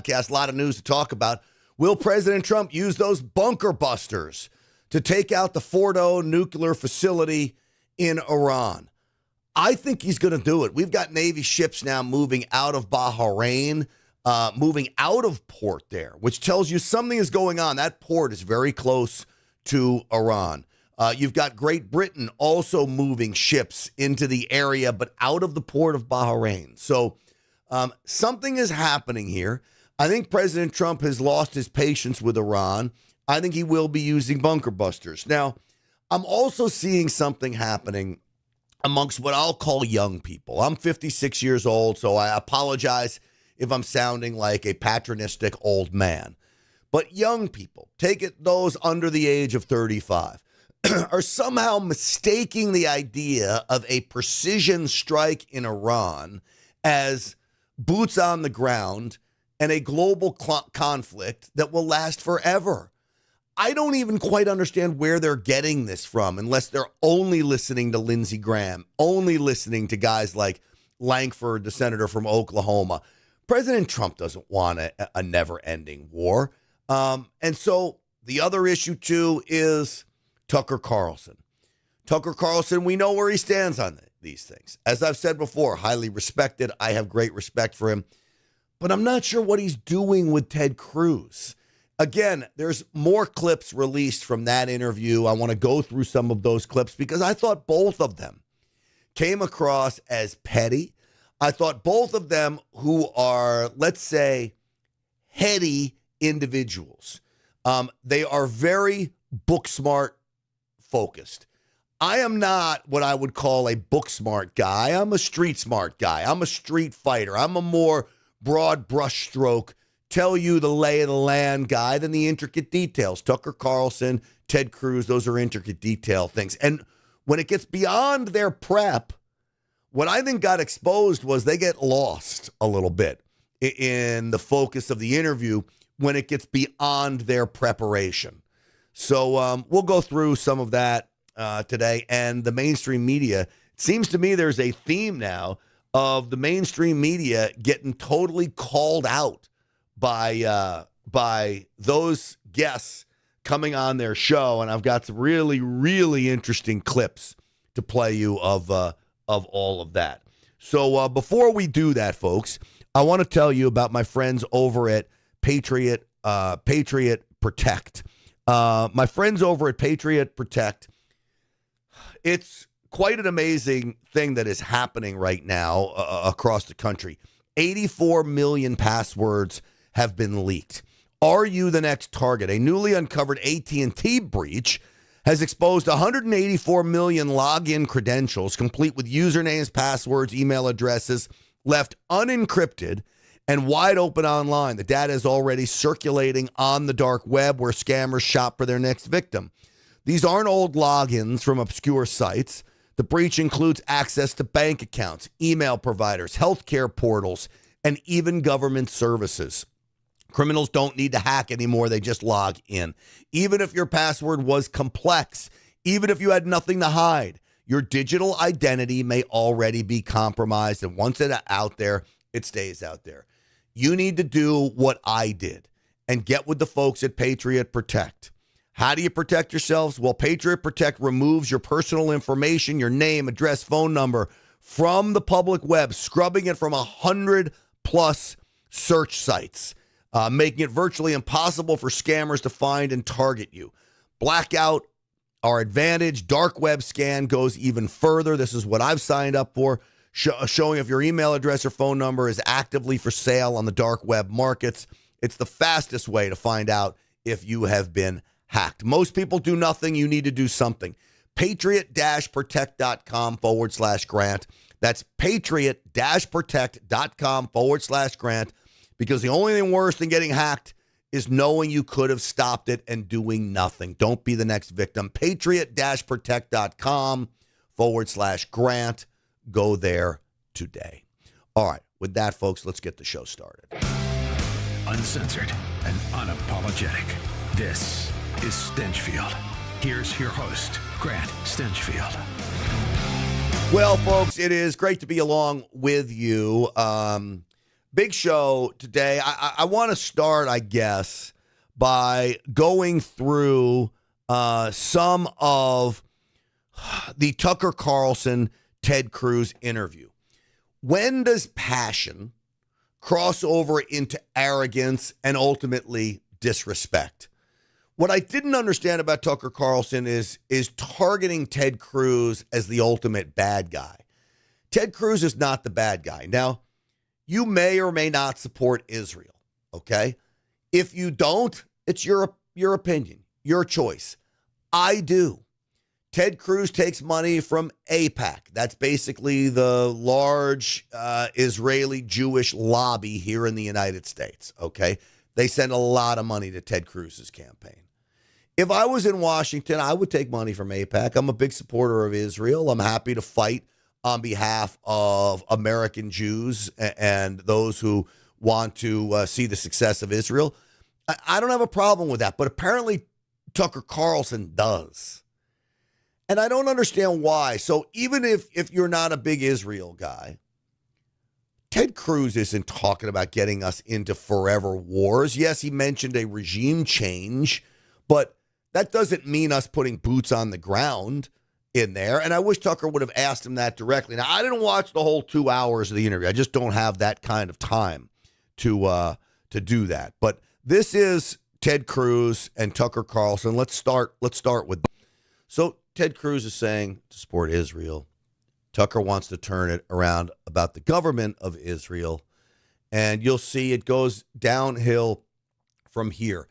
podcast. A lot of news to talk about. Will President Trump use those bunker busters to take out the Fordo nuclear facility in Iran? I think he's going to do it. We've got Navy ships now moving out of Bahrain, moving out of port there, which tells you something is going on. That port is very close to Iran. You've got Great Britain also moving ships into the area, but out of the port of Bahrain. So something is happening here. I think President Trump has lost his patience with Iran. I think he will be using bunker busters. Now, I'm also seeing something happening amongst what I'll call young people. I'm 56 years old, so I apologize if I'm sounding like a patronistic old man. But young people, take it those under the age of 35, are somehow mistaking the idea of a precision strike in Iran as boots on the ground and a global conflict that will last forever. I don't even quite understand where they're getting this from unless they're only listening to Lindsey Graham, only listening to guys like Lankford, the senator from Oklahoma. President Trump doesn't want a never-ending war. And so the other issue, too, is Tucker Carlson. Tucker Carlson, we know where he stands on these things. As I've said before, highly respected. I have great respect for him. But I'm not sure what he's doing with Ted Cruz. Again, there's more clips released from that interview. I want to go through some of those clips because I thought both of them came across as petty. I thought both of them who are, let's say, heady individuals. They are very book smart focused. I am not what I would call a book smart guy. I'm a street smart guy. I'm a street fighter. I'm a more broad brushstroke, tell you the lay of the land guy than the intricate details. Tucker Carlson, Ted Cruz, those are intricate detail things. And when it gets beyond their prep, what I think got exposed was they get lost a little bit in the focus of the interview when it gets beyond their preparation. So we'll go through some of that today. And the mainstream media, it seems to me there's a theme now of the mainstream media getting totally called out by those guests coming on their show. And I've got some really, really interesting clips to play you of all of that. So before we do that, folks, I want to tell you about my friends over at Patriot Protect. My friends over at Patriot Protect, it's quite an amazing thing that is happening right now across the country. 84 million passwords have been leaked. Are you the next target? A newly uncovered AT&T breach has exposed 184 million login credentials, complete with usernames, passwords, email addresses, left unencrypted and wide open online. The data is already circulating on the dark web where scammers shop for their next victim. These aren't old logins from obscure sites. The breach includes access to bank accounts, email providers, healthcare portals, and even government services. Criminals don't need to hack anymore. They just log in. Even if your password was complex, even if you had nothing to hide, your digital identity may already be compromised. And once it's out there, it stays out there. You need to do what I did and get with the folks at Patriot Protect. How do you protect yourselves? Well, Patriot Protect removes your personal information, your name, address, phone number from the public web, scrubbing it from 100+ search sites, making it virtually impossible for scammers to find and target you. Blackout, our advantage, dark web scan goes even further. This is what I've signed up for, showing if your email address or phone number is actively for sale on the dark web markets. It's the fastest way to find out if you have been hacked. Most people do nothing. You need to do something. Patriot-protect.com/grant. That's patriot-protect.com/grant, because the only thing worse than getting hacked is knowing you could have stopped it and doing nothing. Don't be the next victim. Patriot-protect.com/grant. Go there today. All right. With that, folks, let's get the show started. Uncensored and unapologetic. This is Stinchfield. Here's your host, Grant Stinchfield. Well, folks, it is great to be along with you. big show today. I want to start, I guess, by going through some of the Tucker Carlson, Ted Cruz interview. When does passion cross over into arrogance and ultimately disrespect? What I didn't understand about Tucker Carlson is targeting Ted Cruz as the ultimate bad guy. Ted Cruz is not the bad guy. Now, you may or may not support Israel, okay? If you don't, it's your opinion, your choice. I do. Ted Cruz takes money from AIPAC. That's basically the large Israeli Jewish lobby here in the United States, okay? They send a lot of money to Ted Cruz's campaign. If I was in Washington, I would take money from AIPAC. I'm a big supporter of Israel. I'm happy to fight on behalf of American Jews and those who want to see the success of Israel. I don't have a problem with that, but apparently Tucker Carlson does. And I don't understand why. So even if you're not a big Israel guy, Ted Cruz isn't talking about getting us into forever wars. Yes, he mentioned a regime change, but that doesn't mean us putting boots on the ground in there. And I wish Tucker would have asked him that directly. Now, I didn't watch the whole 2 hours of the interview. I just don't have that kind of time to do that. But this is Ted Cruz and Tucker Carlson. Let's start with. So Ted Cruz is saying to support Israel. Tucker wants to turn it around about the government of Israel. And you'll see it goes downhill from here.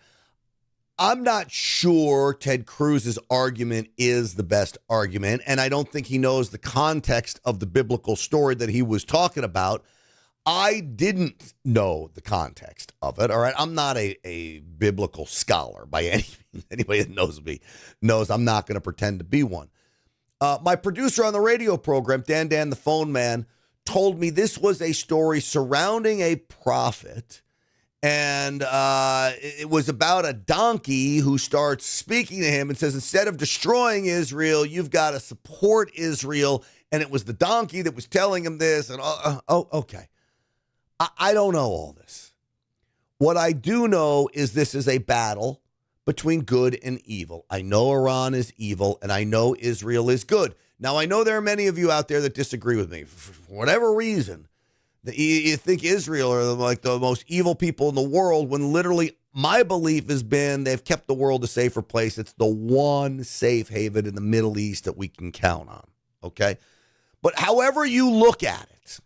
I'm not sure Ted Cruz's argument is the best argument, and I don't think he knows the context of the biblical story that he was talking about. I didn't know the context of it, all right? I'm not a biblical scholar by any means. Anybody that knows me knows I'm not going to pretend to be one. My producer on the radio program, Dan the Phone Man, told me this was a story surrounding a prophet. And it was about a donkey who starts speaking to him and says, instead of destroying Israel, you've got to support Israel. And it was the donkey that was telling him this. And okay. I don't know all this. What I do know is this is a battle between good and evil. I know Iran is evil, and I know Israel is good. Now, I know there are many of you out there that disagree with me. For whatever reason, you think Israel are like the most evil people in the world, when literally my belief has been they've kept the world a safer place. It's the one safe haven in the Middle East that we can count on, okay? But however you look at it,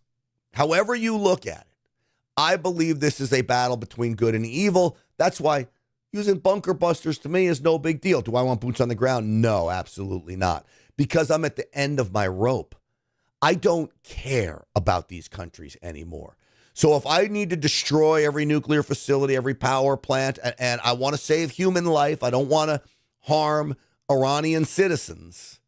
I believe this is a battle between good and evil. That's why using bunker busters to me is no big deal. Do I want boots on the ground? No, absolutely not. Because I'm at the end of my rope. I don't care about these countries anymore. So if I need to destroy every nuclear facility, every power plant, and I want to save human life, I don't want to harm Iranian citizens.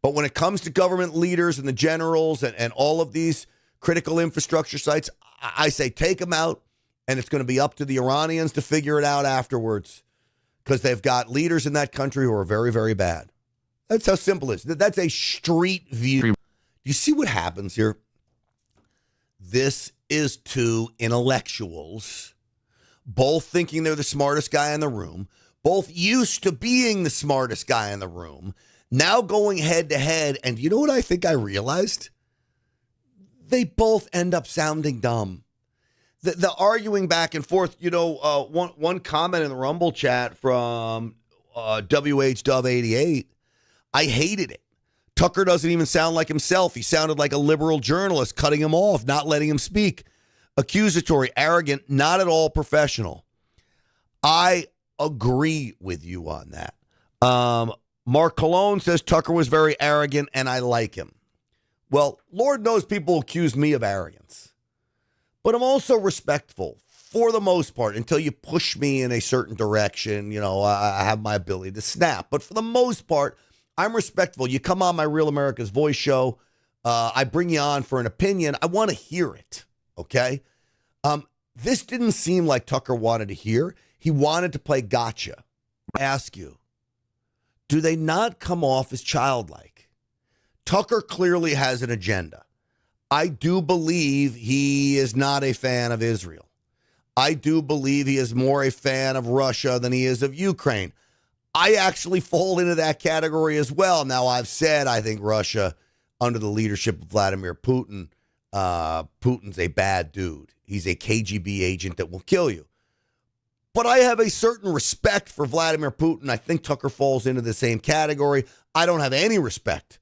But when it comes to government leaders and the generals and all of these critical infrastructure sites, I say take them out, and it's going to be up to the Iranians to figure it out afterwards, because they've got leaders in that country who are very, very bad. That's how simple it is. That's a street view. You see what happens here? This is two intellectuals, both thinking they're the smartest guy in the room, both used to being the smartest guy in the room, now going head to head. And you know what I think I realized? They both end up sounding dumb. The arguing back and forth, one comment in the Rumble chat from WHW88, I hated it. Tucker doesn't even sound like himself. He sounded like a liberal journalist, cutting him off, not letting him speak. Accusatory, arrogant, not at all professional. I agree with you on that. Mark Cologne says Tucker was very arrogant, and I like him. Well, Lord knows people accuse me of arrogance. But I'm also respectful, for the most part, until you push me in a certain direction. I have my ability to snap. But for the most part, I'm respectful. You come on my Real America's Voice show. I bring you on for an opinion. I want to hear it, okay? This didn't seem like Tucker wanted to hear. He wanted to play gotcha. I ask you, do they not come off as childlike? Tucker clearly has an agenda. I do believe he is not a fan of Israel. I do believe he is more a fan of Russia than he is of Ukraine. I actually fall into that category as well. Now, I've said I think Russia, under the leadership of Vladimir Putin, Putin's a bad dude. He's a KGB agent that will kill you. But I have a certain respect for Vladimir Putin. I think Tucker falls into the same category. I don't have any respect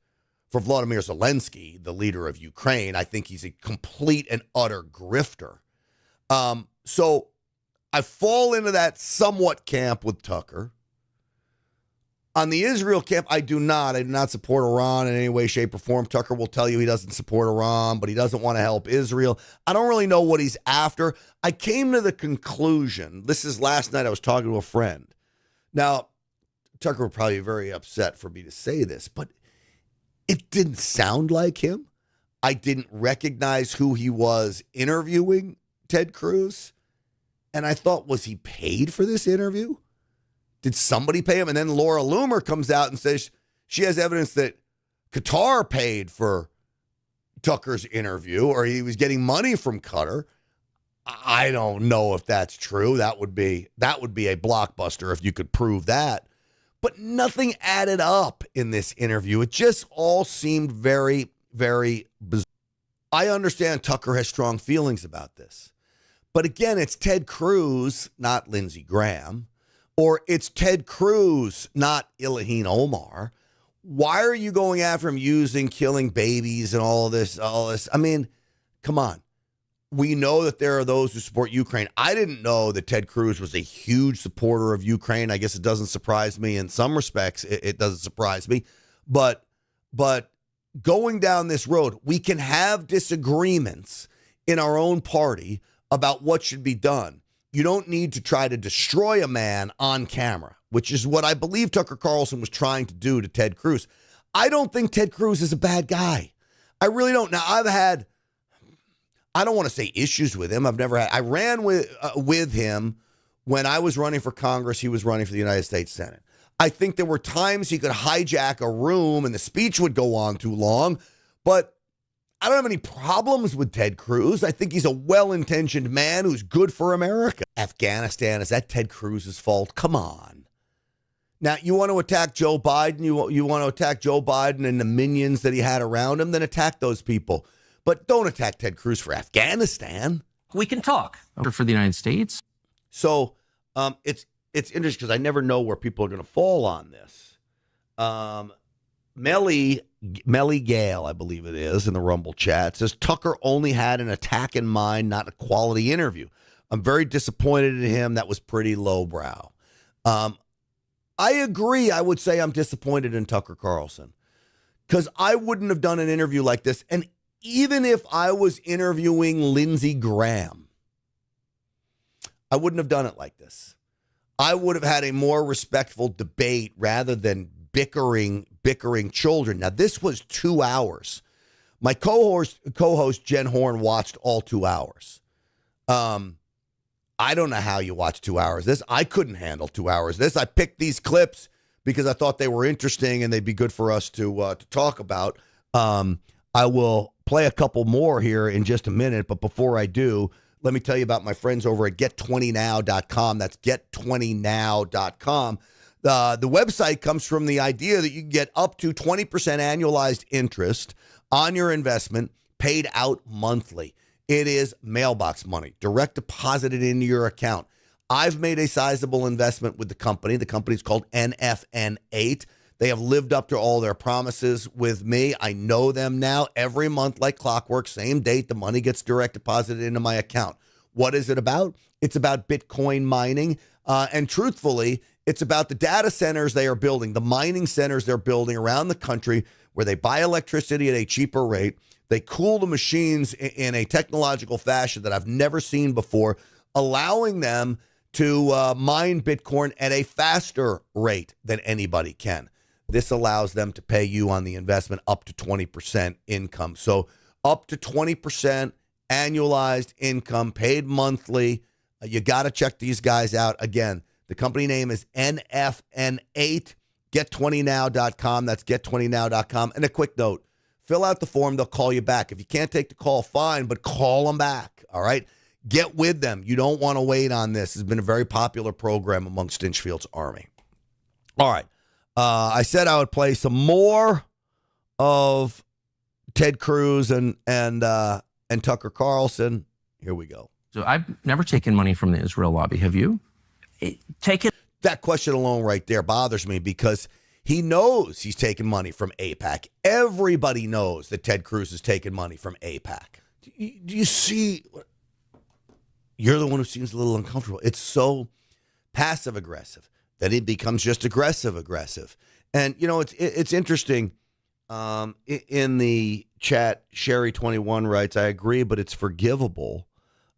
for Vladimir Zelensky, the leader of Ukraine. I think he's a complete and utter grifter. So I fall into that somewhat camp with Tucker. On the Israel camp, I do not. I do not support Iran in any way, shape, or form. Tucker will tell you he doesn't support Iran, but he doesn't want to help Israel. I don't really know what he's after. I came to the conclusion, this is last night I was talking to a friend. Now, Tucker would probably be very upset for me to say this, but it didn't sound like him. I didn't recognize who he was interviewing Ted Cruz. And I thought, was he paid for this interview? Did somebody pay him? And then Laura Loomer comes out and says she has evidence that Qatar paid for Tucker's interview, or he was getting money from Qatar. I don't know if that's true. That would be a blockbuster if you could prove that. But nothing added up in this interview. It just all seemed very, very bizarre. I understand Tucker has strong feelings about this. But again, it's Ted Cruz, not Lindsey Graham. Or it's Ted Cruz, not Ilhan Omar. Why are you going after him using killing babies and all this? I mean, come on. We know that there are those who support Ukraine. I didn't know that Ted Cruz was a huge supporter of Ukraine. I guess it doesn't surprise me. In some respects, it doesn't surprise me. But going down this road, we can have disagreements in our own party about what should be done. You don't need to try to destroy a man on camera, which is what I believe Tucker Carlson was trying to do to Ted Cruz. I don't think Ted Cruz is a bad guy. I really don't. Now, I don't want to say issues with him. I ran with him when I was running for Congress. He was running for the United States Senate. I think there were times he could hijack a room and the speech would go on too long, but I don't have any problems with Ted Cruz. I think he's a well-intentioned man who's good for America. Afghanistan, is that Ted Cruz's fault? Come on. Now, you want to attack Joe Biden? You want to attack Joe Biden and the minions that he had around him? Then attack those people. But don't attack Ted Cruz for Afghanistan. We can talk. For the United States. So it's interesting because I never know where people are going to fall on this. Melly Gale, I believe it is, in the Rumble chat, says Tucker only had an attack in mind, not a quality interview. I'm very disappointed in him. That was pretty lowbrow. I agree. I would say I'm disappointed in Tucker Carlson because I wouldn't have done an interview like this. And even if I was interviewing Lindsey Graham, I wouldn't have done it like this. I would have had a more respectful debate rather than bickering children. Now, this was 2 hours. My co-host Jen Horn watched all 2 hours. I don't know how you watch 2 hours. I couldn't handle 2 hours. I picked these clips because I thought they were interesting and they'd be good for us to talk about. I will play a couple more here in just a minute, but before I do, let me tell you about my friends over at get20now.com. That's get20now.com. The website comes from the idea that you can get up to 20% annualized interest on your investment paid out monthly. It is mailbox money, direct deposited into your account. I've made a sizable investment with the company. The company's called NFN8. They have lived up to all their promises with me. I know them now. Every month, like clockwork, same date, the money gets direct deposited into my account. What is it about? It's about Bitcoin mining. And truthfully, it's about the data centers they are building, the mining centers they're building around the country where they buy electricity at a cheaper rate. They cool the machines in a technological fashion that I've never seen before, allowing them to mine Bitcoin at a faster rate than anybody can. This allows them to pay you on the investment up to 20% income. So up to 20% annualized income paid monthly. You got to check these guys out. Again, the company name is NFN8, get20now.com. That's get20now.com. And a quick note, Fill out the form. They'll call you back. If you can't take the call, fine, but call them back, all right? Get with them. You don't want to wait on this. It's been a very popular program among Stinchfield's army. All right. I said I would play some more of Ted Cruz and Tucker Carlson. Here we go. So I've never taken money from the Israel lobby. Have you? That question alone right there bothers me because he knows he's taking money from AIPAC. Everybody knows that Ted Cruz is taking money from AIPAC. Do you see? You're the one who seems a little uncomfortable. It's so passive-aggressive that it becomes just aggressive-aggressive. And, you know, it's interesting. In the chat, Sherry21 writes, I agree, but it's forgivable.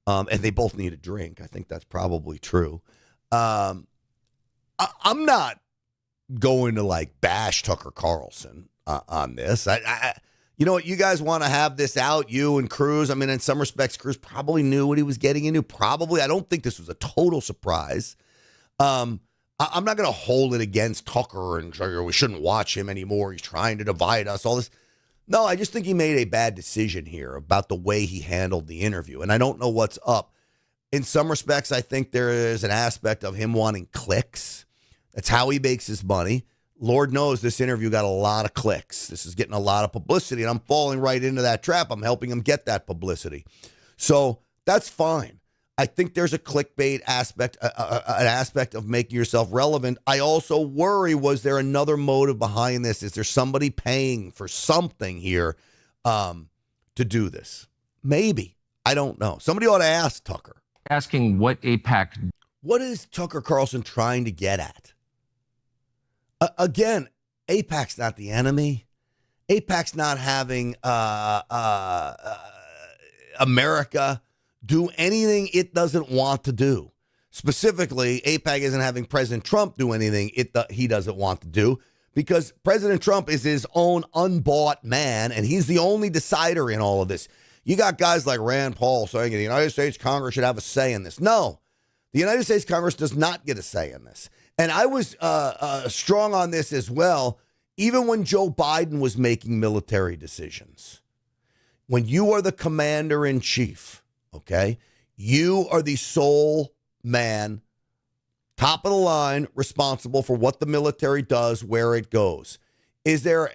And they both need a drink. I think that's probably true. I'm not going to, like, bash Tucker Carlson on this. You know what? You guys want to have this out, you and Cruz. I mean, in some respects, Cruz probably knew what he was getting into. Probably. I don't think this was a total surprise. I'm not going to hold it against Tucker and we shouldn't watch him anymore. He's trying to divide us, all this. No, I just think he made a bad decision here about the way he handled the interview. And I don't know what's up. In some respects, I think there is an aspect of him wanting clicks. That's how he makes his money. Lord knows this interview got a lot of clicks. This is getting a lot of publicity, and I'm falling right into that trap. I'm helping him get that publicity. So that's fine. I think there's a clickbait aspect, an aspect of making yourself relevant. I also worry, was there another motive behind this? Is there somebody paying for something here to do this? Maybe. I don't know. Somebody ought to ask Tucker. Asking what AIPAC. What is Tucker Carlson trying to get at? Again, AIPAC's not the enemy. AIPAC's not having America do anything it doesn't want to do. Specifically, AIPAC isn't having President Trump do anything he doesn't want to do because President Trump is his own unbought man, and he's the only decider in all of this. You got guys like Rand Paul saying the United States Congress should have a say in this. No, the United States Congress does not get a say in this. And I was strong on this as well, even when Joe Biden was making military decisions. When you are the commander in chief, okay, you are the sole man, top of the line, responsible for what the military does, where it goes. Is there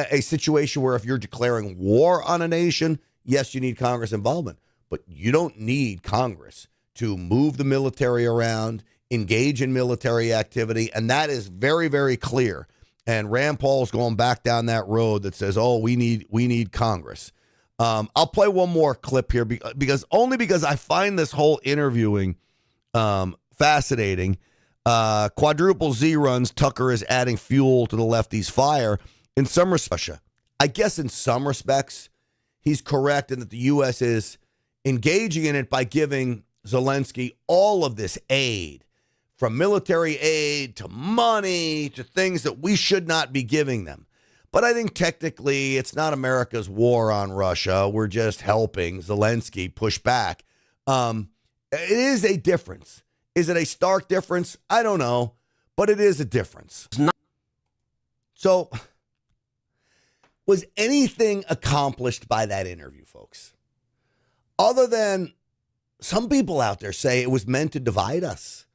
a situation where if you're declaring war on a nation, yes, you need Congress involvement, but you don't need Congress to move the military around, engage in military activity, and that is very, very clear. And Rand Paul's going back down that road that says, "Oh, we need Congress." I'll play one more clip here because I find this whole interviewing fascinating. Quadruple Z runs. Tucker is adding fuel to the lefties' fire. In some respects, I guess in some respects, he's correct in that the U.S. is engaging in it by giving Zelensky all of this aid. From military aid to money to things that we should not be giving them. But I think technically it's not America's war on Russia. We're just helping Zelensky push back. It is a difference. Is it a stark difference? I don't know. But it is a difference. So, was anything accomplished by that interview, folks? Other than some people out there say it was meant to divide us.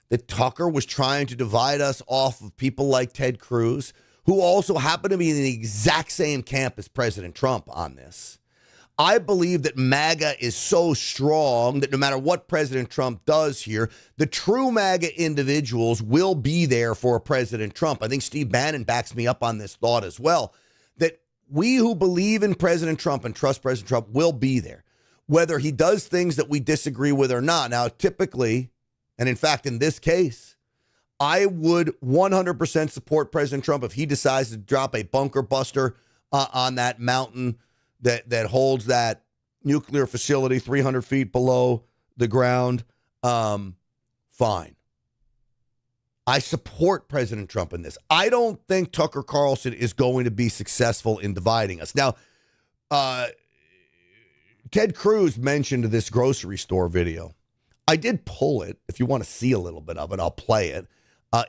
That Tucker was trying to divide us off of people like Ted Cruz, who also happen to be in the exact same camp as President Trump on this. I believe that MAGA is so strong that no matter what President Trump does here, the true MAGA individuals will be there for President Trump. I think Steve Bannon backs me up on this thought as well, that we who believe in President Trump and trust President Trump will be there, whether he does things that we disagree with or not. Now, typically, and in fact, in this case, I would 100% support President Trump if he decides to drop a bunker buster on that mountain that holds that nuclear facility 300 feet below the ground. Fine. I support President Trump in this. I don't think Tucker Carlson is going to be successful in dividing us. Now, Ted Cruz mentioned this grocery store video. I did pull it. If you want to see a little bit of it, I'll play it.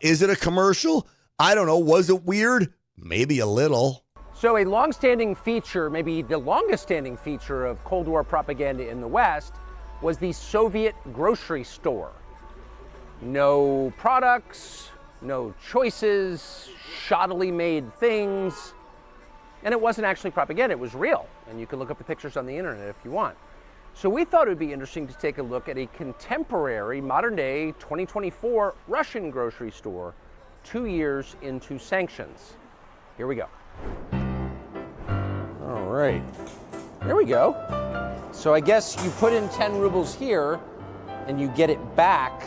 Is it a commercial? I don't know. Was it weird? Maybe a little. So a long-standing feature, maybe the longest-standing feature of Cold War propaganda in the West was the Soviet grocery store. No products, no choices, shoddily made things. And it wasn't actually propaganda, it was real. And you can look up the pictures on the internet if you want. So we thought it would be interesting to take a look at a contemporary, modern day, 2024 Russian grocery store 2 years into sanctions. Here we go. All right, there we go. So I guess you put in 10 rubles here and you get it back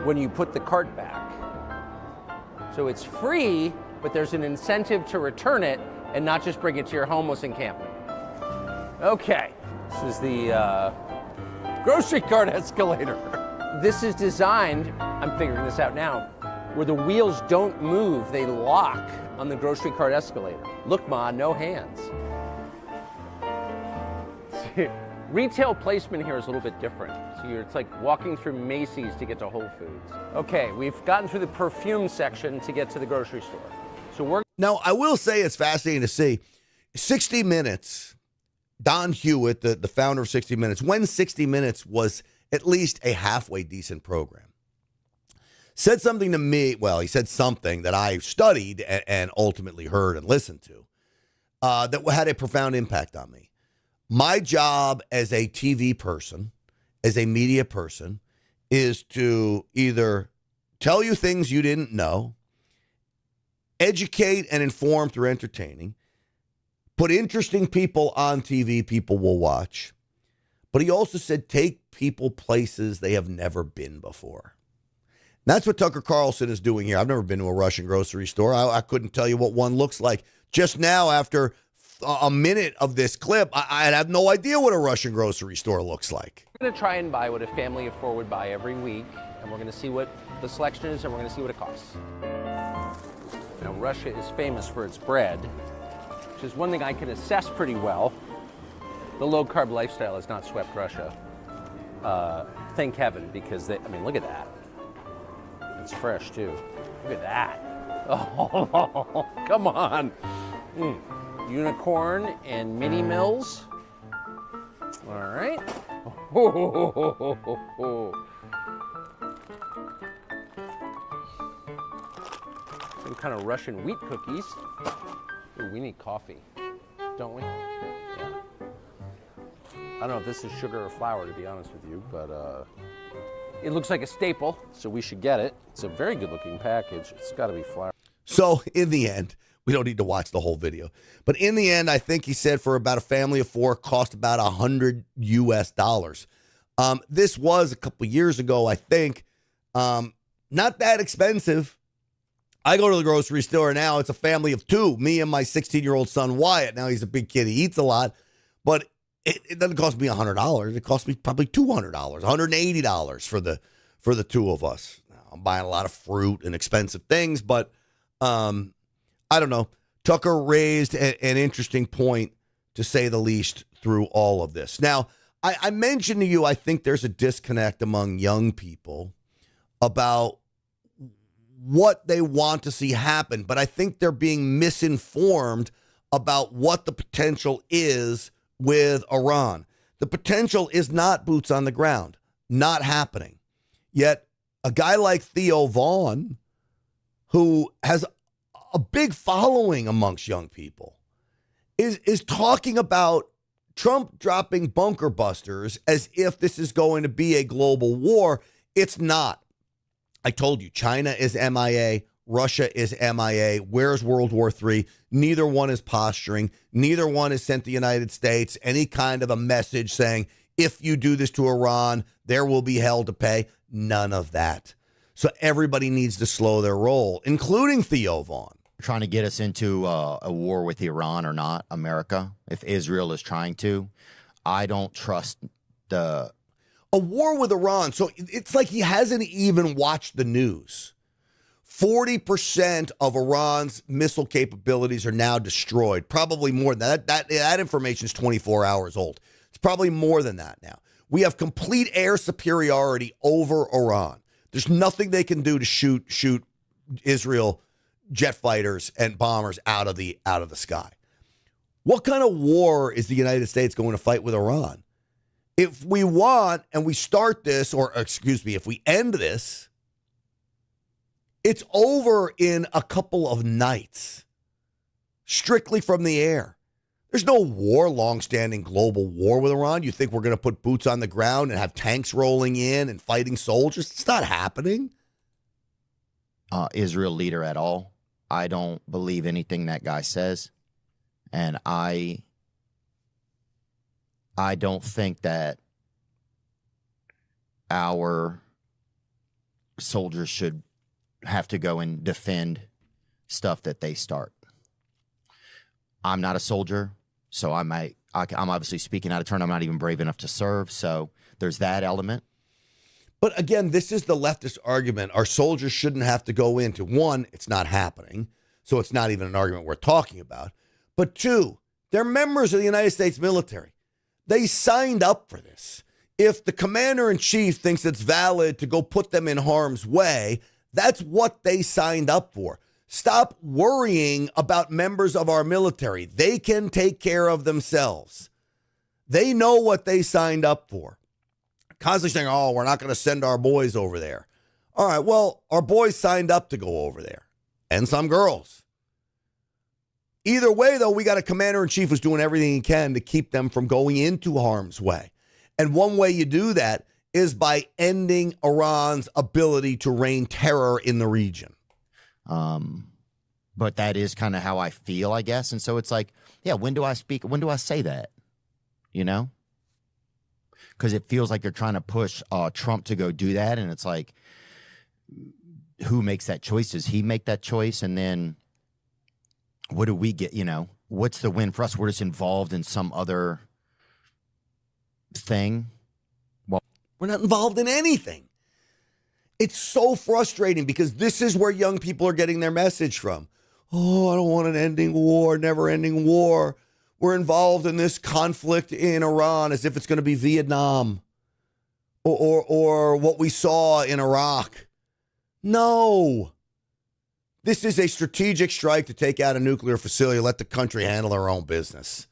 when you put the cart back. So it's free, but there's an incentive to return it and not just bring it to your homeless encampment. Okay, this is the grocery cart escalator. This is designed, I'm figuring this out now, where the wheels don't move, they lock on the grocery cart escalator. Look, Ma, no hands. Retail placement here is a little bit different. So it's like walking through Macy's to get to Whole Foods. Okay, we've gotten through the perfume section to get to the grocery store. So we're Now, I will say it's fascinating to see 60 Minutes, Don Hewitt, the founder of 60 Minutes, when 60 Minutes was at least a halfway decent program, said something to me. Well, he said something that I studied and ultimately heard and listened to that had a profound impact on me. My job as a TV person, as a media person, is to either tell you things you didn't know, educate and inform through entertaining, put interesting people on TV people will watch. But he also said take people places they have never been before. And that's what Tucker Carlson is doing here. I've never been to a Russian grocery store. I couldn't tell you what one looks like. Just now, after a minute of this clip, I have no idea what a Russian grocery store looks like. going to try and buy what a family of four would buy every week, and we're going to see what the selection is, and we're going to see what it costs. Now, Russia is famous for its bread, which is one thing I can assess pretty well. The low-carb lifestyle has not swept Russia. Thank heaven, because I mean, look at that. It's fresh, too. Look at that. Oh, come on. Unicorn and mini mills. All right. Some kind of Russian wheat cookies. Ooh, we need coffee, don't we? Yeah. I don't know if this is sugar or flour, to be honest with you, but it looks like a staple, so we should get it. It's a very good-looking package. It's got to be flour. So in the end, we don't need to watch the whole video, but in the end, I think he said for about a family of four, cost about $100 US. This was a couple years ago, I think. Not that expensive. I go to the grocery store now. It's a family of two, me and my 16-year-old son, Wyatt. Now he's a big kid. He eats a lot, but it doesn't cost me $100. It costs me probably $200, $180 for the two of us. Now, I'm buying a lot of fruit and expensive things, but I don't know. Tucker raised an interesting point, to say the least, through all of this. Now, I mentioned to you, I think there's a disconnect among young people about what they want to see happen, but I think they're being misinformed about what the potential is with Iran. The potential is not boots on the ground, not happening. Yet a guy like Theo Vaughn, who has a big following amongst young people, is talking about Trump dropping bunker busters as if this is going to be a global war. It's not. I told you, China is MIA, Russia is MIA. Where's World War III? Neither one is posturing. Neither one has sent the United States any kind of a message saying, if you do this to Iran, there will be hell to pay. None of that. So everybody needs to slow their roll, including Theo Vaughn. Trying to get us into a war with Iran or not, America, if Israel is trying to. I don't trust a war with Iran. So it's like he hasn't even watched the news. 40% of Iran's missile capabilities are now destroyed. Probably more than that. That information is 24 hours old. It's probably more than that now. We have complete air superiority over Iran. There's nothing they can do to shoot Israel jet fighters and bombers out of the sky. What kind of war is the United States going to fight with Iran? If we want and we start this, or excuse me, if we end this, it's over in a couple of nights, strictly from the air. There's no war, long-standing global war with Iran. You think we're going to put boots on the ground and have tanks rolling in and fighting soldiers? It's not happening. Israel leader at all. I don't believe anything that guy says. And I don't think that our soldiers should have to go and defend stuff that they start. I'm not a soldier, so I'm obviously speaking out of turn. I'm not even brave enough to serve, so there's that element. But again, this is the leftist argument. Our soldiers shouldn't have to go into, one, it's not happening, so it's not even an argument we're talking about. But two, they're members of the United States military. They signed up for this. If the commander-in-chief thinks it's valid to go put them in harm's way, that's what they signed up for. Stop worrying about members of our military. They can take care of themselves. They know what they signed up for. Constantly saying, oh, we're not going to send our boys over there. All right, well, our boys signed up to go over there. And some girls. Either way, though, we got a commander-in-chief who's doing everything he can to keep them from going into harm's way. And one way you do that is by ending Iran's ability to reign terror in the region. But that is kind of how I feel, I guess. And so it's like, yeah, when do I speak? When do I say that? You know? Because it feels like they're trying to push Trump to go do that. And it's like, who makes that choice? Does he make that choice? And then what do we get? You know, what's the win for us? We're just involved in some other thing. Well, we're not involved in anything. It's so frustrating because this is where young people are getting their message from. Oh, I don't want an ending war, never ending war. We're involved in this conflict in Iran as if it's going to be Vietnam or what we saw in Iraq. No. This is a strategic strike to take out a nuclear facility, let the country handle their own business.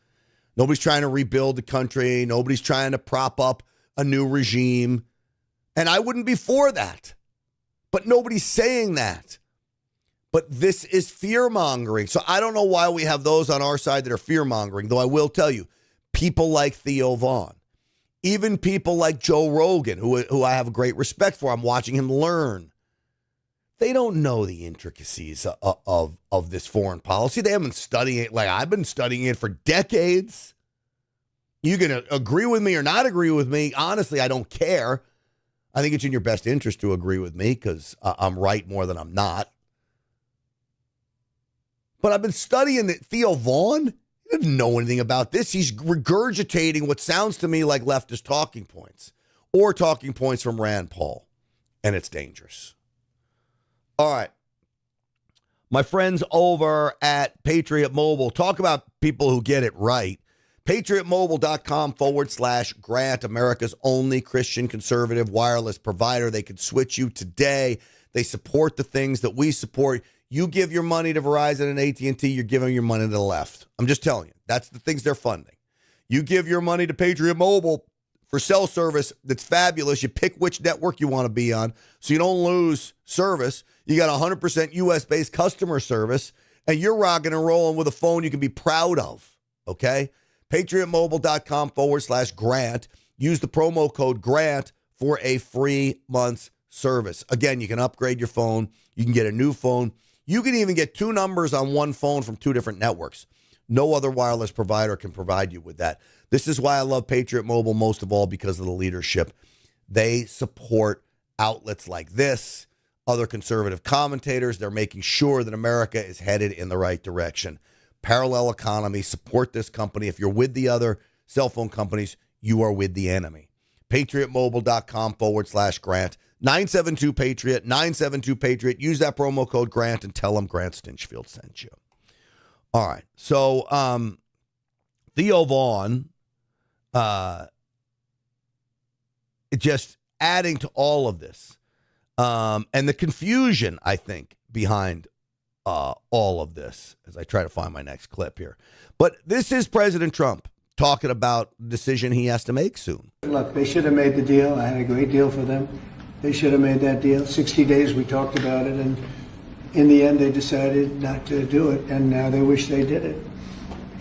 Nobody's trying to rebuild the country. Nobody's trying to prop up a new regime. And I wouldn't be for that. But nobody's saying that. But this is fear-mongering. So I don't know why we have those on our side that are fear-mongering, though I will tell you, people like Theo Vaughn, even people like Joe Rogan, who I have a great respect for, I'm watching him learn. They don't know the intricacies of this foreign policy. They haven't studied it like I've been studying it for decades. You can agree with me or not agree with me. Honestly, I don't care. I think it's in your best interest to agree with me because I'm right more than I'm not. But I've been studying that Theo Vaughn, he didn't know anything about this. He's regurgitating what sounds to me like leftist talking points or talking points from Rand Paul. And it's dangerous. All right. My friends over at Patriot Mobile, talk about people who get it right. PatriotMobile.com/Grant, America's only Christian conservative wireless provider. They could switch you today. They support the things that we support. You give your money to Verizon and AT&T, you're giving your money to the left. I'm just telling you. That's the things they're funding. You give your money to Patriot Mobile for cell service that's fabulous. You pick which network you want to be on so you don't lose service. You got 100% U.S.-based customer service, and you're rocking and rolling with a phone you can be proud of, okay? PatriotMobile.com/Grant. Use the promo code GRANT for a free month's service. Again, you can upgrade your phone. You can get a new phone. You can even get two numbers on one phone from two different networks. No other wireless provider can provide you with that. This is why I love Patriot Mobile most of all, because of the leadership. They support outlets like this, other conservative commentators. They're making sure that America is headed in the right direction. Parallel economy, support this company. If you're with the other cell phone companies, you are with the enemy. PatriotMobile.com/Grant. 972-PATRIOT, 972-PATRIOT. Use that promo code GRANT and tell them Grant Stinchfield sent you. All right. So Theo Vaughn, just adding to all of this and the confusion, I think, behind all of this as I try to find my next clip here. But this is President Trump talking about the decision he has to make soon. Look, they should have made the deal. I had a great deal for them. They should have made that deal. 60 days we talked about it, and in the end they decided not to do it, and now they wish they did it.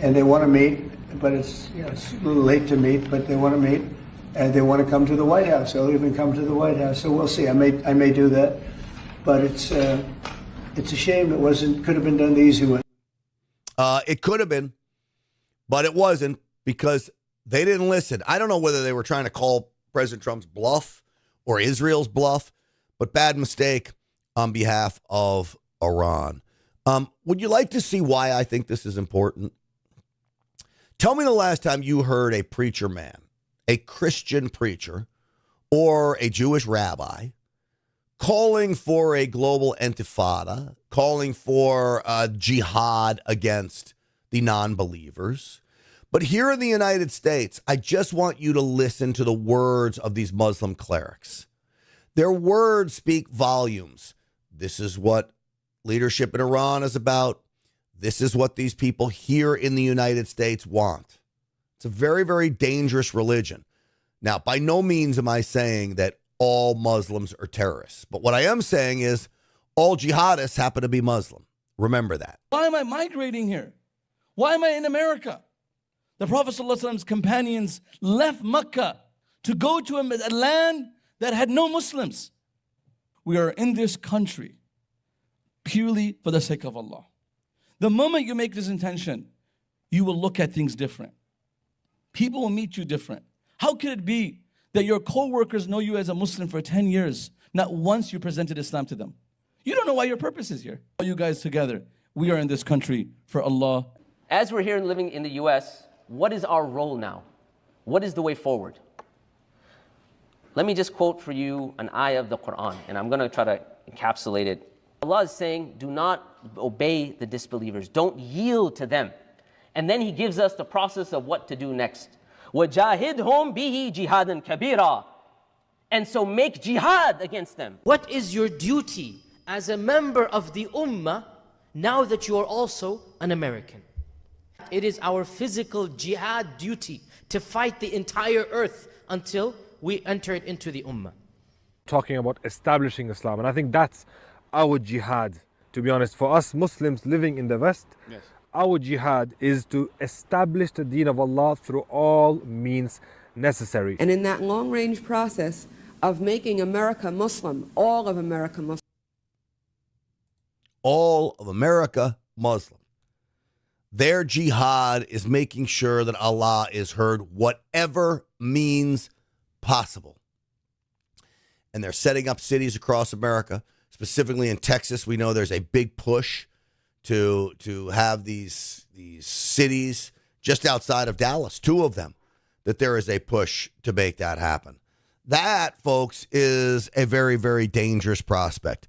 And they want to meet, but it's a little late to meet, but they want to meet, and they want to come to the White House. They'll even come to the White House. So we'll see. I may do that, but it's a shame it wasn't. Could have been done the easy way. It could have been, but it wasn't because they didn't listen. I don't know whether they were trying to call President Trump's bluff or Israel's bluff, but bad mistake on behalf of Iran. Would you like to see why I think this is important? Tell me the last time you heard a preacher man, a Christian preacher, or a Jewish rabbi calling for a global intifada, calling for jihad against the non-believers. But here in the United States, I just want you to listen to the words of these Muslim clerics. Their words speak volumes. This is what leadership in Iran is about. This is what these people here in the United States want. It's a very, very dangerous religion. Now, by no means am I saying that all Muslims are terrorists. But what I am saying is all jihadists happen to be Muslim. Remember that. Why am I migrating here? Why am I in America? The Prophet ﷺ's companions left Mecca to go to a land that had no Muslims. We are in this country purely for the sake of Allah. The moment you make this intention, you will look at things different. People will meet you different. How could it be that your co-workers know you as a Muslim for 10 years, not once you presented Islam to them? You don't know why your purpose is here. All you guys together, we are in this country for Allah. As we're here living in the U.S., what is our role now? What is the way forward? Let me just quote for you an ayah of the Quran, and I'm going to try to encapsulate it. Allah is saying, do not obey the disbelievers. Don't yield to them. And then He gives us the process of what to do next. وَجَاهِدْهُمْ بِهِ جِهَادًا كَبِيرًا. And so make jihad against them. What is your duty as a member of the Ummah now that you are also an American? It is our physical jihad duty to fight the entire earth until we enter it into the Ummah. Talking about establishing Islam, and I think that's our jihad, to be honest. For us Muslims living in the West, yes, our jihad is to establish the deen of Allah through all means necessary. And in that long-range process of making America Muslim, all of America Muslim. All of America Muslim. Their jihad is making sure that Allah is heard whatever means possible. And they're setting up cities across America, specifically in Texas. We know there's a big push to have these cities just outside of Dallas, 2 of them, that there is a push to make that happen. That, folks, is a very, very dangerous prospect.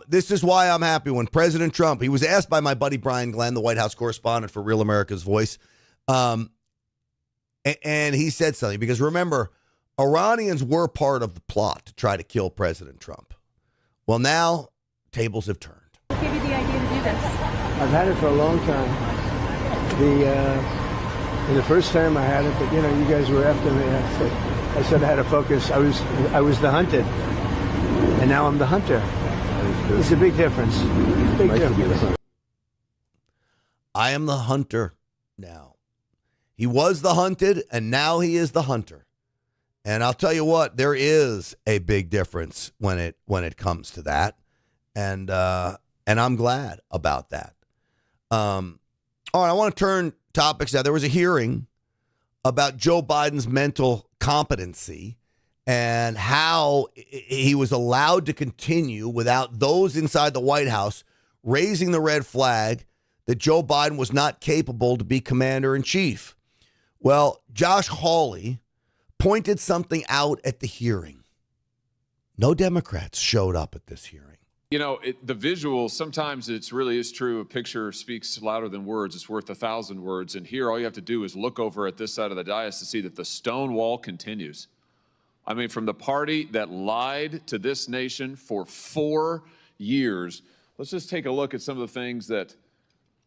This is why I'm happy when President Trump, he was asked by my buddy Brian Glenn, the White House correspondent for Real America's Voice, and he said something, because remember, Iranians were part of the plot to try to kill President Trump. Well, now tables have turned. What gave you the idea to do this? I've had it for a long time. The first time I had it, but you guys were after me. I said I had to focus. I was the hunted, and now I'm the hunter. It's a big difference. Big difference. I am the hunter now. He was the hunted, and now he is the hunter. And I'll tell you what, there is a big difference when it comes to that, and I'm glad about that. All right, I want to turn topics now. There was a hearing about Joe Biden's mental competency and how he was allowed to continue without those inside the White House raising the red flag that Joe Biden was not capable to be commander-in-chief. Well, Josh Hawley pointed something out at the hearing. No Democrats showed up at this hearing. You know, the visual, sometimes it really is true. A picture speaks louder than words. It's worth 1,000 words. And here, all you have to do is look over at this side of the dais to see that the stone wall continues. I mean, from the party that lied to this nation for 4 years, Let's just take a look at some of the things that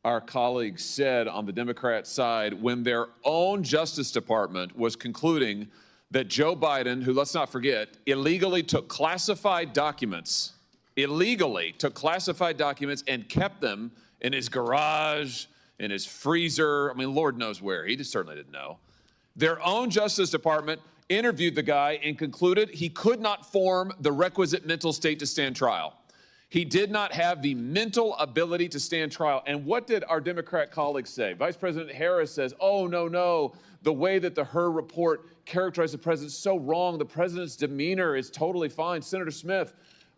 our colleagues said on the Democrat side when their own Justice Department was concluding that Joe Biden, who, let's not forget, illegally took classified documents and kept them in his garage, in his freezer. I mean, Lord knows where. He just certainly didn't know. Their own Justice Department interviewed the guy and concluded he could not form the requisite mental state to stand trial. He did not have the mental ability to stand trial. And what did our Democrat colleagues say? Vice President Harris says, oh, no, the way that the Hur report characterized the president is so wrong. The president's demeanor is totally fine. Senator Smith,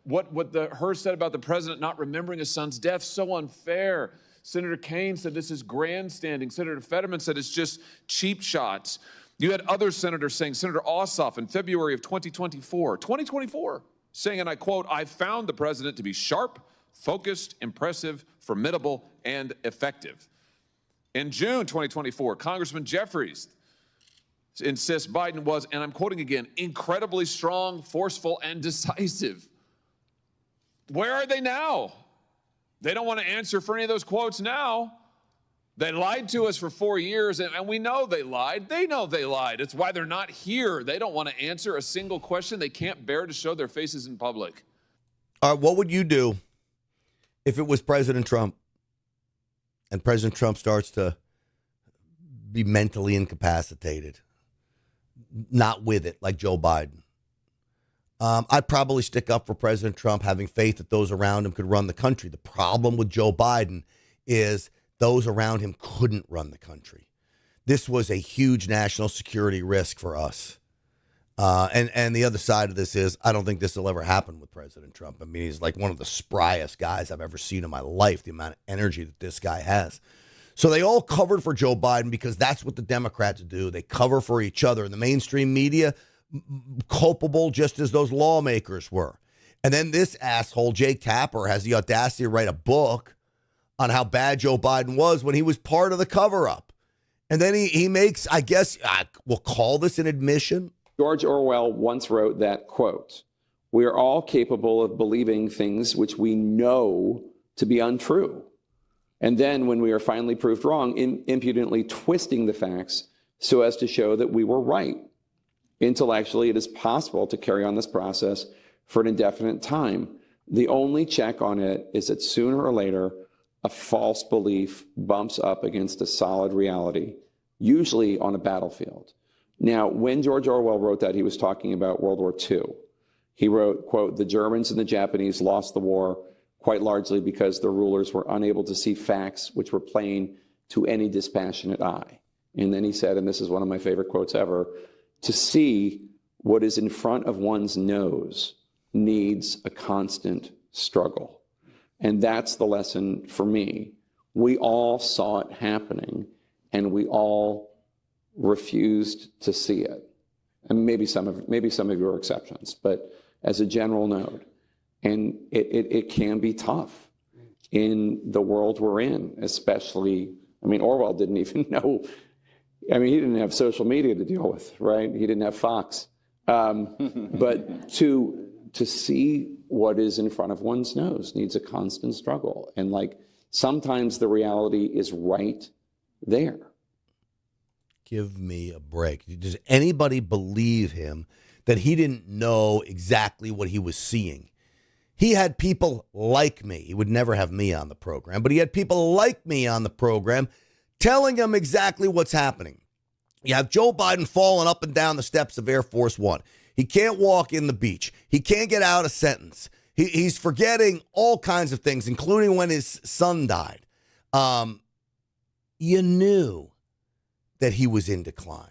what the Hur said about the president not remembering his son's death, so unfair. Senator Kaine said this is grandstanding. Senator Fetterman said it's just cheap shots. You had other senators saying, Senator Ossoff in February of 2024, saying, and I quote, I found the president to be sharp, focused, impressive, formidable, and effective. In June 2024, Congressman Jeffries insists Biden was, and I'm quoting again, incredibly strong, forceful, and decisive. Where are they now? They don't want to answer for any of those quotes now. They lied to us for 4 years, and we know they lied. They know they lied. It's why they're not here. They don't want to answer a single question. They can't bear to show their faces in public. What would you do if it was President Trump and President Trump starts to be mentally incapacitated, not with it like Joe Biden? I'd probably stick up for President Trump, having faith that those around him could run the country. The problem with Joe Biden is those around him couldn't run the country. This was a huge national security risk for us. And the other side of this is I don't think this will ever happen with President Trump. I mean, he's like one of the spryest guys I've ever seen in my life, the amount of energy that this guy has. So they all covered for Joe Biden because that's what the Democrats do. They cover for each other. And the mainstream media, culpable just as those lawmakers were. And then this asshole, Jake Tapper, has the audacity to write a book on how bad Joe Biden was when he was part of the cover-up. And then he makes, I guess, we'll call this an admission. George Orwell once wrote that, quote, we are all capable of believing things which we know to be untrue. And then when we are finally proved wrong, impudently twisting the facts so as to show that we were right. Intellectually, it is possible to carry on this process for an indefinite time. The only check on it is that sooner or later, a false belief bumps up against a solid reality, usually on a battlefield. Now, when George Orwell wrote that, he was talking about World War II. He wrote, quote, the Germans and the Japanese lost the war quite largely because their rulers were unable to see facts which were plain to any dispassionate eye. And then he said, and this is one of my favorite quotes ever, to see what is in front of one's nose needs a constant struggle. And that's the lesson for me. We all saw it happening, and we all refused to see it. And maybe some of you are exceptions, but as a general note, and it can be tough in the world we're in, especially, I mean, Orwell didn't even know, I mean, he didn't have social media to deal with, right? He didn't have Fox. But to see what is in front of one's nose needs a constant struggle. And like, sometimes the reality is right there. Give me a break. Does anybody believe him that he didn't know exactly what he was seeing? He had people like me. He would never have me on the program, but he had people like me on the program telling him exactly what's happening. You have Joe Biden falling up and down the steps of Air Force One. He can't walk in the beach. He can't get out a sentence. He's forgetting all kinds of things, including when his son died. You knew that he was in decline.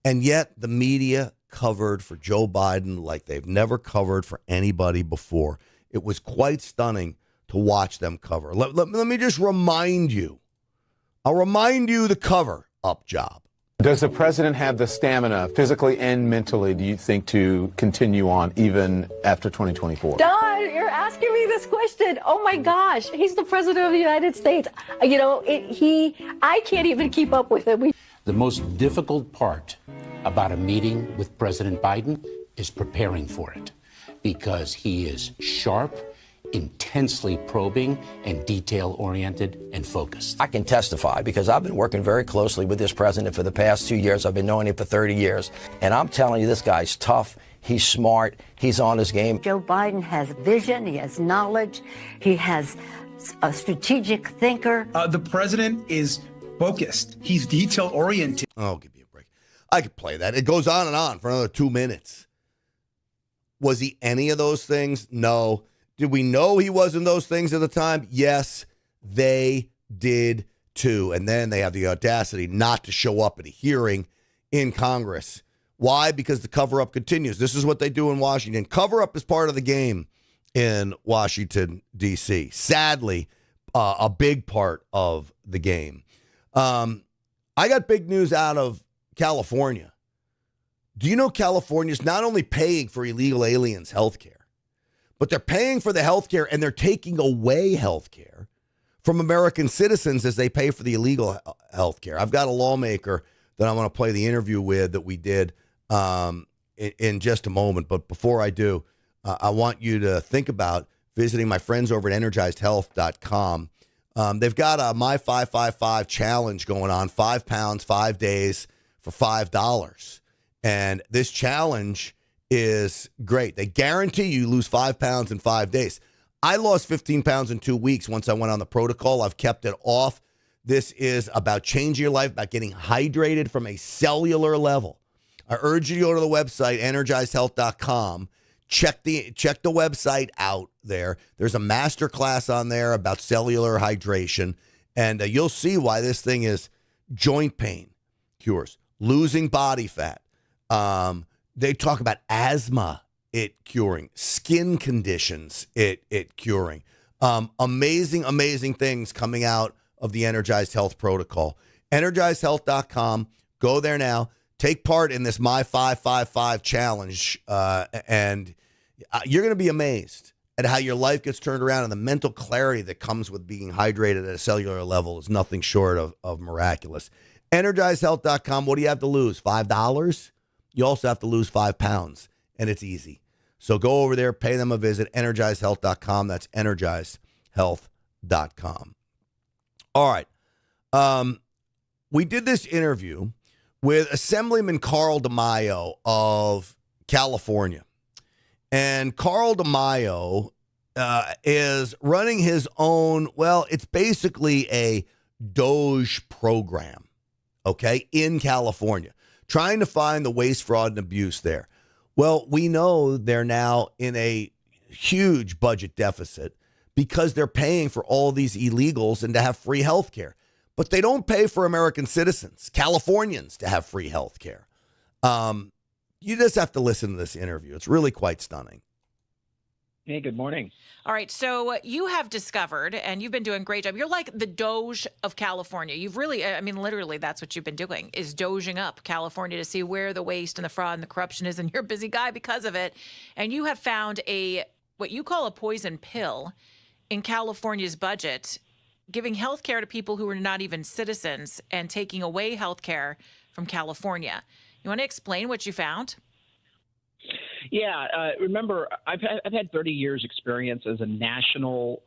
And yet the media covered for Joe Biden like they've never covered for anybody before. It was quite stunning to watch them cover. Let me just remind you. I'll remind you the cover-up job. Does the president have the stamina, physically and mentally, do you think, to continue on even after 2024? Don, you're asking me this question. Oh my gosh, he's the president of the United States. You know, I can't even keep up with him. The most difficult part about a meeting with President Biden is preparing for it, because he is sharp, intensely probing and detail-oriented and focused. I can testify because I've been working very closely with this president for the past 2 years. I've been knowing him for 30 years. And I'm telling you, this guy's tough. He's smart. He's on his game. Joe Biden has vision. He has knowledge. He has a strategic thinker. The president is focused. He's detail-oriented. Oh, give me a break. I could play that. It goes on and on for another 2 minutes. Was he any of those things? No. Did we know he wasn't those things at the time? Yes, they did too. And then they have the audacity not to show up at a hearing in Congress. Why? Because the cover-up continues. This is what they do in Washington. Cover-up is part of the game in Washington, D.C. Sadly, a big part of the game. I got big news out of California. Do you know California's not only paying for illegal aliens' health care, but they're paying for the health care and they're taking away health care from American citizens as they pay for the illegal health care. I've got a lawmaker that I want to play the interview with that we did in just a moment. But before I do, I want you to think about visiting my friends over at energizedhealth.com. They've got a My 555 challenge going on, 5 pounds, 5 days for $5. And this challenge is great. They guarantee you lose 5 pounds in 5 days. I lost 15 pounds in 2 weeks once I went on the protocol. I've kept it off. This is about changing your life, about getting hydrated from a cellular level. I urge you to go to the website, energizedhealth.com. Check the website out there. There's a master class on there about cellular hydration, and you'll see why this thing is joint pain cures, losing body fat. They talk about asthma, it curing, skin conditions, it curing. Amazing, amazing things coming out of the Energized Health protocol. EnergizedHealth.com. Go there now. Take part in this My 555 challenge, and you're going to be amazed at how your life gets turned around, and the mental clarity that comes with being hydrated at a cellular level is nothing short of miraculous. EnergizedHealth.com. What do you have to lose? $5? You also have to lose 5 pounds, and it's easy. So go over there, pay them a visit, energizedhealth.com. That's energizedhealth.com. All right. We did this interview with Assemblyman Carl DeMaio of California. And Carl DeMaio is running his own, well, it's basically a Doge program, okay, in California, trying to find the waste, fraud, and abuse there. Well, we know they're now in a huge budget deficit because they're paying for all these illegals and to have free health care. But they don't pay for American citizens, Californians, to have free health care. You just have to listen to this interview. It's really quite stunning. Hey, good morning. All right. So you have discovered, and you've been doing a great job. You're like the Doge of California. You've really, I mean, literally, that's what you've been doing, is doging up California to see where the waste and the fraud and the corruption is. And you're a busy guy because of it. And you have found what you call a poison pill in California's budget, giving health care to people who are not even citizens and taking away health care from California. You want to explain what you found? Yeah, remember, I've had 30 years experience as a national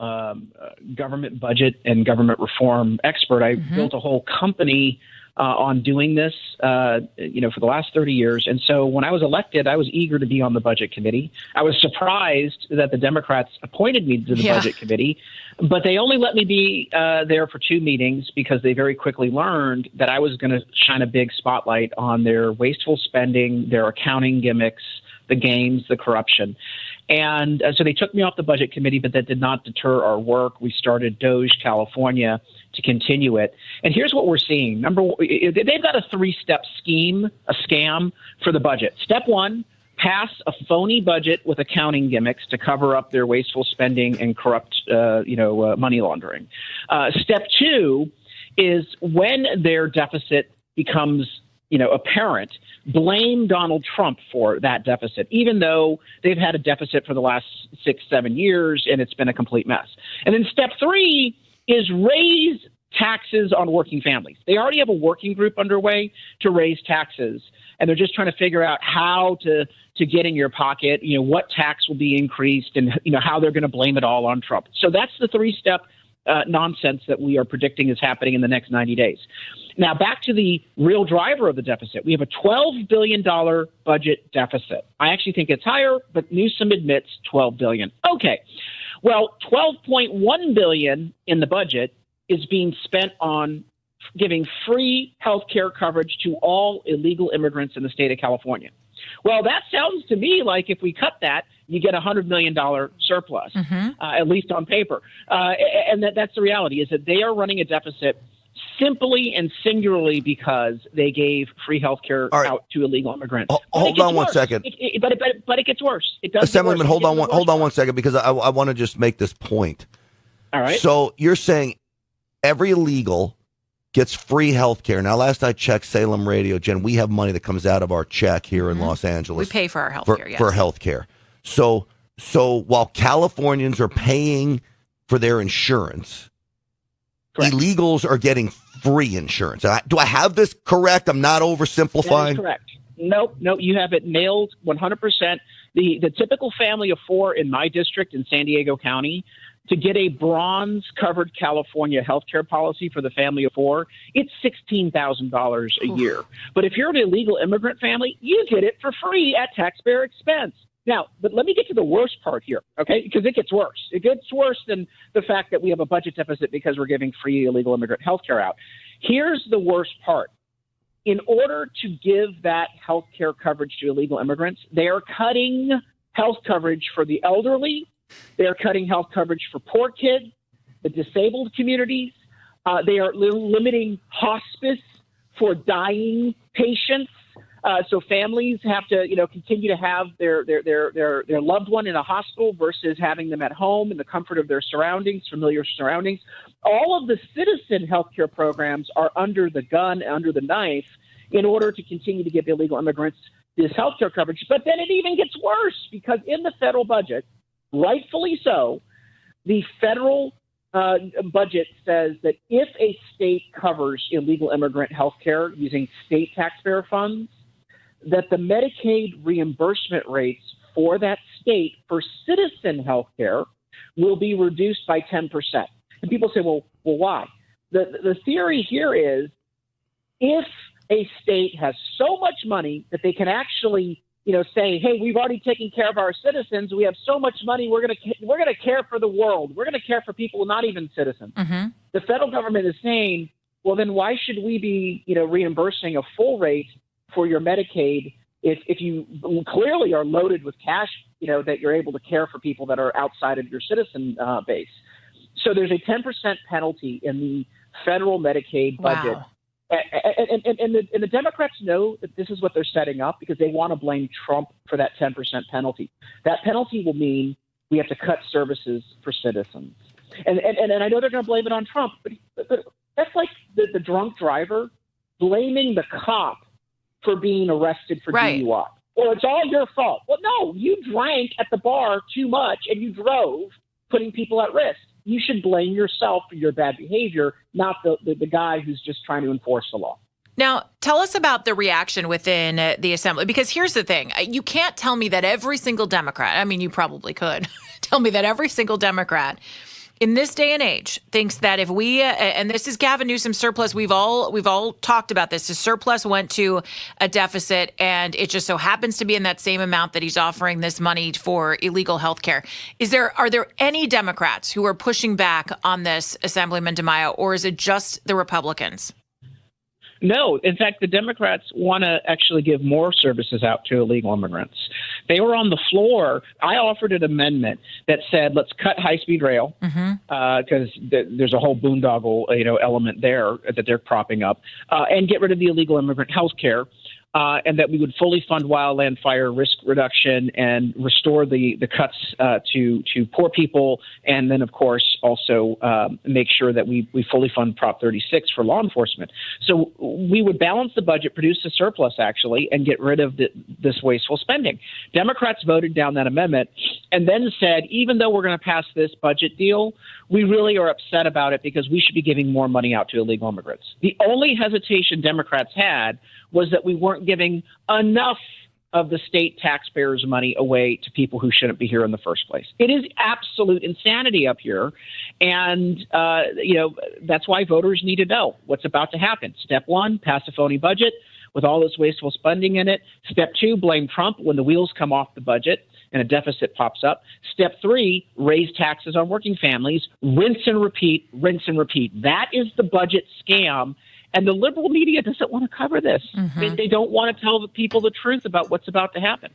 government budget and government reform expert. I built a whole company on doing this, for the last 30 years. And so when I was elected, I was eager to be on the budget committee. I was surprised that the Democrats appointed me to the budget committee, but they only let me be there for 2 meetings because they very quickly learned that I was going to shine a big spotlight on their wasteful spending, their accounting gimmicks, the games, the corruption. And so they took me off the budget committee, but that did not deter our work. We started Doge California to continue it. And here's what we're seeing. Number one, they've got a 3-step scheme, a scam for the budget. Step 1, pass a phony budget with accounting gimmicks to cover up their wasteful spending and corrupt, money laundering. Step 2 is when their deficit becomes apparent, blame Donald Trump for that deficit, even though they've had a deficit for the last 6-7 years and it's been a complete mess. And then step 3 is raise taxes on working families. They already have a working group underway to raise taxes, and they're just trying to figure out how to get in your pocket, what tax will be increased and, how they're going to blame it all on Trump. So that's the three-step nonsense that we are predicting is happening in the next 90 days. Now, back to the real driver of the deficit. We have a $12 billion budget deficit. I actually think it's higher, but Newsom admits $12 billion. Okay. Well, $12.1 billion in the budget is being spent on giving free health care coverage to all illegal immigrants in the state of California. Well, that sounds to me like if we cut that, you get a $100 million surplus, at least on paper. And that's the reality, is that they are running a deficit simply and singularly because they gave free health care out to illegal immigrants. Hold on one second. But it gets worse. It does. Assemblyman, hold on one second, because I want to just make this point. All right. So you're saying every illegal gets free health care. Now, last I checked Salem Radio, Jen, we have money that comes out of our check here in Los Angeles. We pay for our health care, yes. For health care. So while Californians are paying for their insurance, illegals are getting free insurance. Do I have this correct? I'm not oversimplifying? That is correct. Nope, you have it nailed 100%. The typical family of four in my district in San Diego County, to get a bronze-covered California health care policy for the family of four, it's $16,000 a year. But if you're an illegal immigrant family, you get it for free at taxpayer expense. Now, but let me get to the worst part here, okay? Because it gets worse. It gets worse than the fact that we have a budget deficit because we're giving free illegal immigrant health care out. Here's the worst part. In order to give that health care coverage to illegal immigrants, they are cutting health coverage for the elderly. They are cutting health coverage for poor kids, the disabled communities. They are limiting hospice for dying patients. So families have to, continue to have their loved one in a hospital versus having them at home in the comfort of their surroundings, familiar surroundings. All of the citizen healthcare programs are under the gun, under the knife, in order to continue to give illegal immigrants this healthcare coverage. But then it even gets worse, because in the federal budget, rightfully so, the federal budget says that if a state covers illegal immigrant health care using state taxpayer funds, that the Medicaid reimbursement rates for that state for citizen health care will be reduced by 10%. And people say, well, why? The theory here is, if a state has so much money that they can actually say, hey, we've already taken care of our citizens. We have so much money. We're going to care for the world. We're going to care for people not even citizens. The federal government is saying, well, then why should we be, reimbursing a full rate for your Medicaid if you clearly are loaded with cash, that you're able to care for people that are outside of your citizen base. So there's a 10% penalty in the federal Medicaid budget. Wow. And the Democrats know that this is what they're setting up because they want to blame Trump for that 10% penalty. That penalty will mean we have to cut services for citizens. And I know they're going to blame it on Trump, but that's like the drunk driver blaming the cop for being arrested for DUI. Well, it's all your fault. Well, no, you drank at the bar too much and you drove, putting people at risk. You should blame yourself for your bad behavior, not the guy who's just trying to enforce the law. Now, tell us about the reaction within the assembly, because here's the thing. You can't tell me that every single Democrat, I mean, you probably could, tell me that every single Democrat in this day and age thinks that if we, and this is Gavin Newsom's surplus, we've all talked about this, his surplus went to a deficit, and it just so happens to be in that same amount that he's offering this money for illegal health care. Are there any Democrats who are pushing back on this, Assemblyman DeMaio, or is it just the Republicans? No, in fact, the Democrats want to actually give more services out to illegal immigrants. They were on the floor. I offered an amendment that said, let's cut high-speed rail because there's a whole boondoggle, element there that they're propping up, and get rid of the illegal immigrant health care. and that we would fully fund wildland fire risk reduction and restore the cuts to poor people, and then, of course, also make sure that we fully fund Prop 36 for law enforcement. So we would balance the budget, produce a surplus, actually, and get rid of this wasteful spending. Democrats voted down that amendment and then said, even though we're going to pass this budget deal, we really are upset about it because we should be giving more money out to illegal immigrants. The only hesitation Democrats had was that we weren't giving enough of the state taxpayers' money away to people who shouldn't be here in the first place. It is absolute insanity up here. And, that's why voters need to know what's about to happen. Step one, pass a phony budget with all this wasteful spending in it. Step two, blame Trump when the wheels come off the budget and a deficit pops up. Step three, raise taxes on working families. Rinse and repeat, rinse and repeat. That is the budget scam. And the liberal media doesn't want to cover this. They don't want to tell the people the truth about what's about to happen.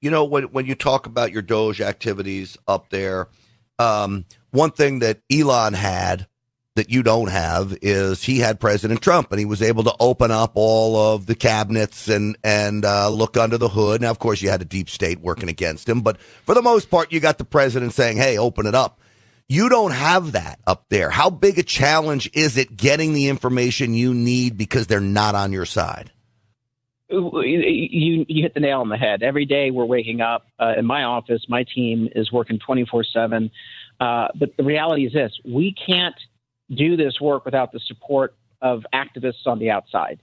You know, when you talk about your Doge activities up there, one thing that Elon had that you don't have is he had President Trump, and he was able to open up all of the cabinets and look under the hood. Now, of course, you had a deep state working against him, but for the most part, you got the president saying, hey, open it up. You don't have that up there. How big a challenge is it getting the information you need because they're not on your side? You hit the nail on the head. Every day we're waking up in my office. My team is working 24/7. But the reality is this: we can't do this work without the support of activists on the outside.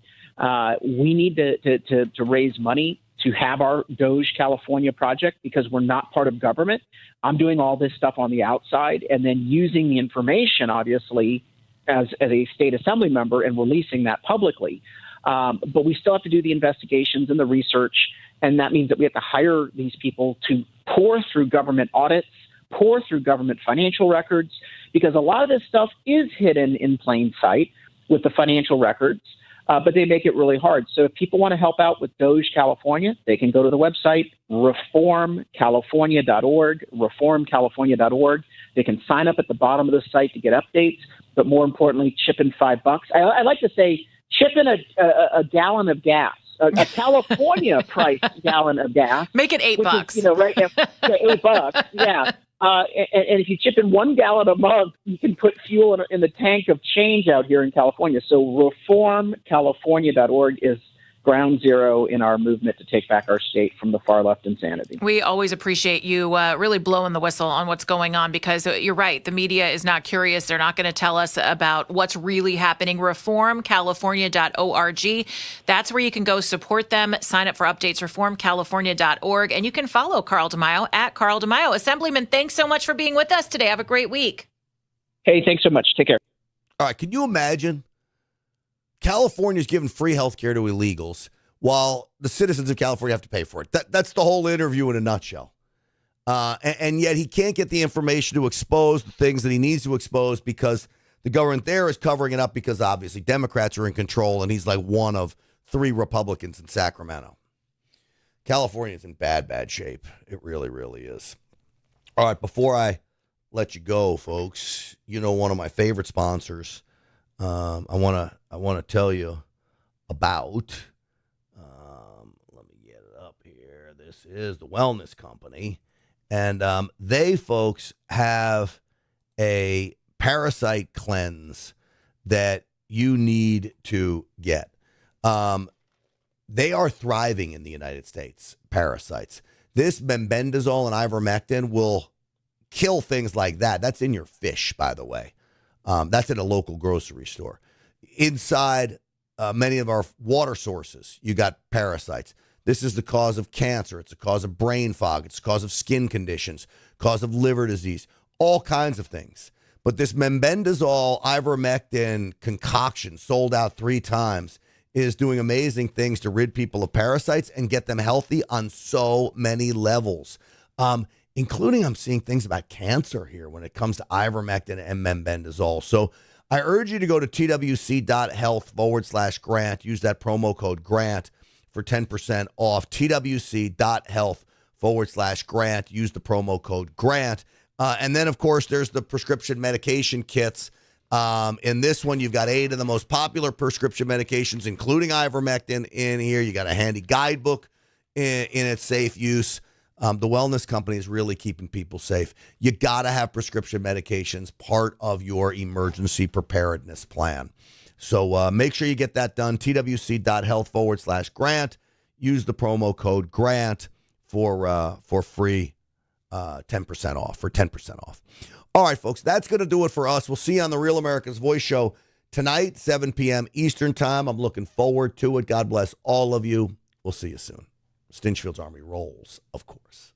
We need to raise money to have our Doge California project because we're not part of government. I'm doing all this stuff on the outside and then using the information, obviously, as a state assembly member and releasing that publicly. But we still have to do the investigations and the research, and that means that we have to hire these people to pour through government audits, pour through government financial records, because a lot of this stuff is hidden in plain sight with the financial records. But they make it really hard. So if people want to help out with Doge California, they can go to the website, reformcalifornia.org, reformcalifornia.org. They can sign up at the bottom of the site to get updates, but more importantly, chip in $5. I like to say chip in a gallon of gas, a California price gallon of gas. Make it $8. Is, right now, $8, yeah. And if you chip in 1 gallon a month, you can put fuel in the tank of change out here in California. So reformcalifornia.org is ground zero in our movement to take back our state from the far left insanity. We always appreciate you really blowing the whistle on what's going on because you're right. The media is not curious. They're not going to tell us about what's really happening. Reformcalifornia.org. That's where you can go support them. Sign up for updates, reformcalifornia.org. And you can follow Carl DeMaio at Carl DeMaio. Assemblyman, thanks so much for being with us today. Have a great week. Hey, thanks so much. Take care. All right. Can you imagine? California's giving free health care to illegals while the citizens of California have to pay for it. That's the whole interview in a nutshell. And yet he can't get the information to expose the things that he needs to expose because the government there is covering it up because obviously Democrats are in control and he's like one of 3 Republicans in Sacramento. California's in bad shape. It really, really is. All right, before I let you go, folks, you know one of my favorite sponsors I want to tell you about, let me get it up here. This is the Wellness Company, and they, folks, have a parasite cleanse that you need to get. They are thriving in the United States, parasites. This mebendazole and ivermectin will kill things like that. That's in your fish, by the way. That's at a local grocery store. Inside many of our water sources, you got parasites. This is the cause of cancer. It's a cause of brain fog. It's a cause of skin conditions, cause of liver disease, all kinds of things. But this mebendazole ivermectin concoction, sold out 3 times, is doing amazing things to rid people of parasites and get them healthy on so many levels. Including I'm seeing things about cancer here when it comes to ivermectin and mebendazole. So I urge you to go to twc.health/grant. Use that promo code GRANT for 10% off. twc.health/grant. Use the promo code GRANT. And then, of course, there's the prescription medication kits In this one, you've got 8 of the most popular prescription medications, including ivermectin in here. You got a handy guidebook in its safe use. The wellness company is really keeping people safe. You got to have prescription medications part of your emergency preparedness plan. So make sure you get that done. twc.health/grant. Use the promo code GRANT for free 10% off, for 10% off. All right, folks, that's going to do it for us. We'll see you on the Real America's Voice show tonight, 7 p.m. Eastern time. I'm looking forward to it. God bless all of you. We'll see you soon. Stinchfield's Army rolls, of course.